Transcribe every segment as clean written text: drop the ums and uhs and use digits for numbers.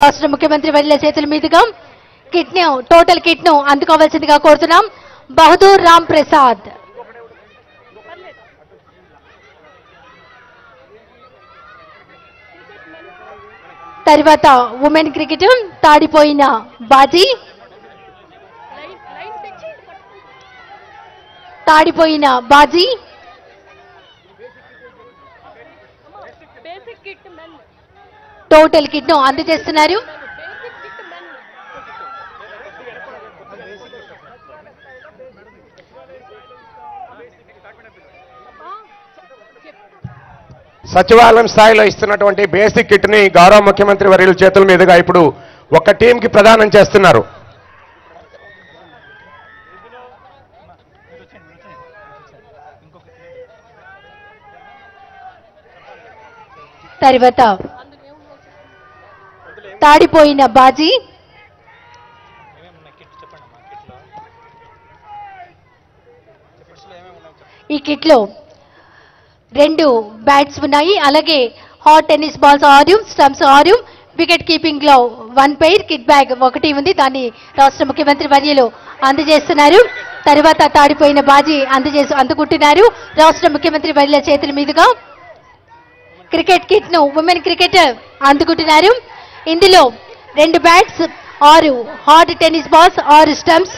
రాష్ట్ర ముఖ్యమంత్రి వర్యుల చేతుల మీదుగా టోటల్ కిట్ ను అందుకోవాల్సిందిగా కోరుతున్నాం. బహదూర్ రామ్ ప్రసాద్. తర్వాత women cricket తాడిపోయిన bhaji, total kit ను అందజేస్తున్నారు. సచివాలయం స్థాయిలో ఇస్తున్నటువంటి బేసిక్ కిట్ ని గౌరవ ముఖ్యమంత్రి వర్యుల చేతుల మీదుగా ఇప్పుడు ఒక టీంకి ప్రదానం చేస్తున్నారు. తర్వాత తాడిపోయిన బాజీ, ఈ కిట్ లో 2 బ్యాట్స్ ఉన్నాయి. అలాగే hot tennis balls 6, stumps 6, wicket keeping లో 1 పెయిర్, కిట్ బ్యాగ్ 1 ఉంది. దాన్ని రాష్ట్ర ముఖ్యమంత్రి వర్యులు అందజేస్తున్నారు. తర్వాత తాడిపోయిన బాజీ అందుకుంటున్నారు. రాష్ట్ర ముఖ్యమంత్రి వర్యుల చేతుల మీదుగా క్రికెట్ కిట్ ను ఉమెన్ క్రికెట్ అందుకుంటున్నారు. ఇందులో 2 bats, 6 hot tennis balls, 6 stumps,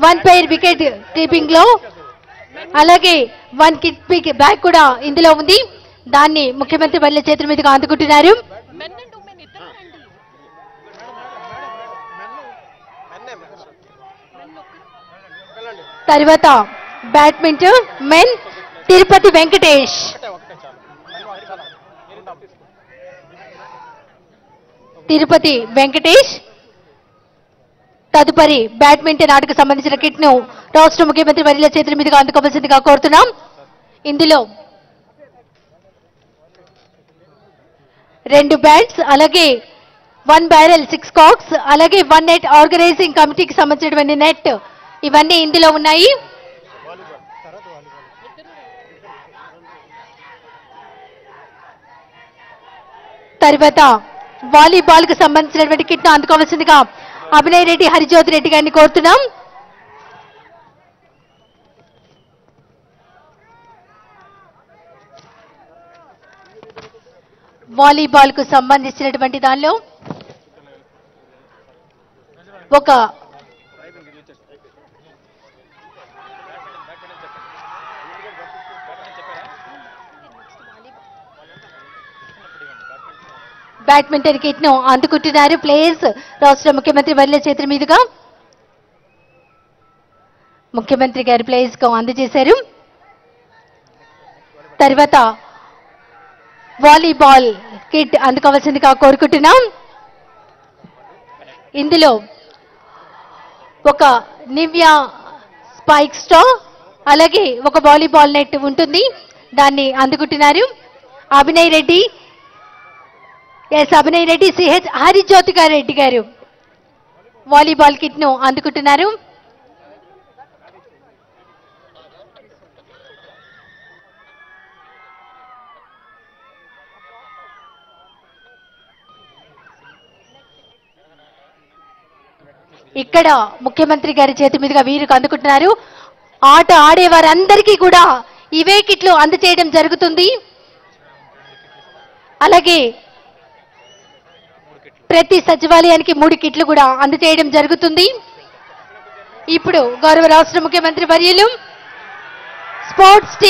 1 pair wicket keeping లో, అలాగే 1 కిట్ బ్యాగ్ కూడా ఇందులో ఉంది. దాన్ని ముఖ్యమంత్రి వర్యుల చేతుల మీదుగా అందుకుంటున్నారు. తర్వాత బ్యాడ్మింటన్ మెన్ తిరుపతి వెంకటేష్. తదుపరి బ్యాడ్మింటన్ ఆటకు సంబంధించిన కిట్ ను రాష్ట్ర ముఖ్యమంత్రి వర్యుల చేతుల మీదుగా అందుకోవాల్సిందిగా కోరుతున్నాం. ఇందులో 2 బ్యాట్స్, అలాగే 1 బ్యారెల్, 6 కాక్స్, అలాగే 1 నెట్ ఆర్గనైజింగ్ కమిటీకి సంబంధించినటువంటి నెట్, ఇవన్నీ ఇందులో ఉన్నాయి. తర్వాత వాలీబాల్ కు సంబంధించినటువంటి కిట్ ను అందుకోవాల్సిందిగా అభినయ్ రెడ్డి, హరిజ్యోతి రెడ్డి గారిని కోరుతున్నాం. వాలీబాల్ కు సంబంధించినటువంటి దానిలో ఒక బ్యాడ్మింటన్ కిట్ ను అందుకుంటున్నారు ప్లేయర్స్ రాష్ట్ర ముఖ్యమంత్రి వర్యుల చేతుల మీదుగా. ముఖ్యమంత్రి గారి ప్లేయర్స్ కు అందజేశారు. తర్వాత వాలీబాల్ కిట్ అందుకోవాల్సిందిగా కోరుకుంటున్నాం. ఇందులో ఒక నివ్యా స్పైక్ స్టో, అలాగే ఒక వాలీబాల్ నెట్ ఉంటుంది. దాన్ని అందుకుంటున్నారు. అభినయ్ రెడ్డి, సిహెచ్ హరిజ్యోతి రెడ్డి గారు వాలీబాల్ కిట్ ను అందుకుంటున్నారు. ఇక్కడ ముఖ్యమంత్రి గారి చేతి మీదుగా వీరికి అందుకుంటున్నారు. ఆట ఆడే వారందరికీ కూడా ఇవే కిట్లు అందజేయడం జరుగుతుంది. అలాగే ప్రతి సచివాలయానికి 3 కిట్లు కూడా అందజేయడం జరుగుతుంది. ఇప్పుడు గౌరవ రాష్ట్ర ముఖ్యమంత్రి వర్యులు స్పోర్ట్స్ టీం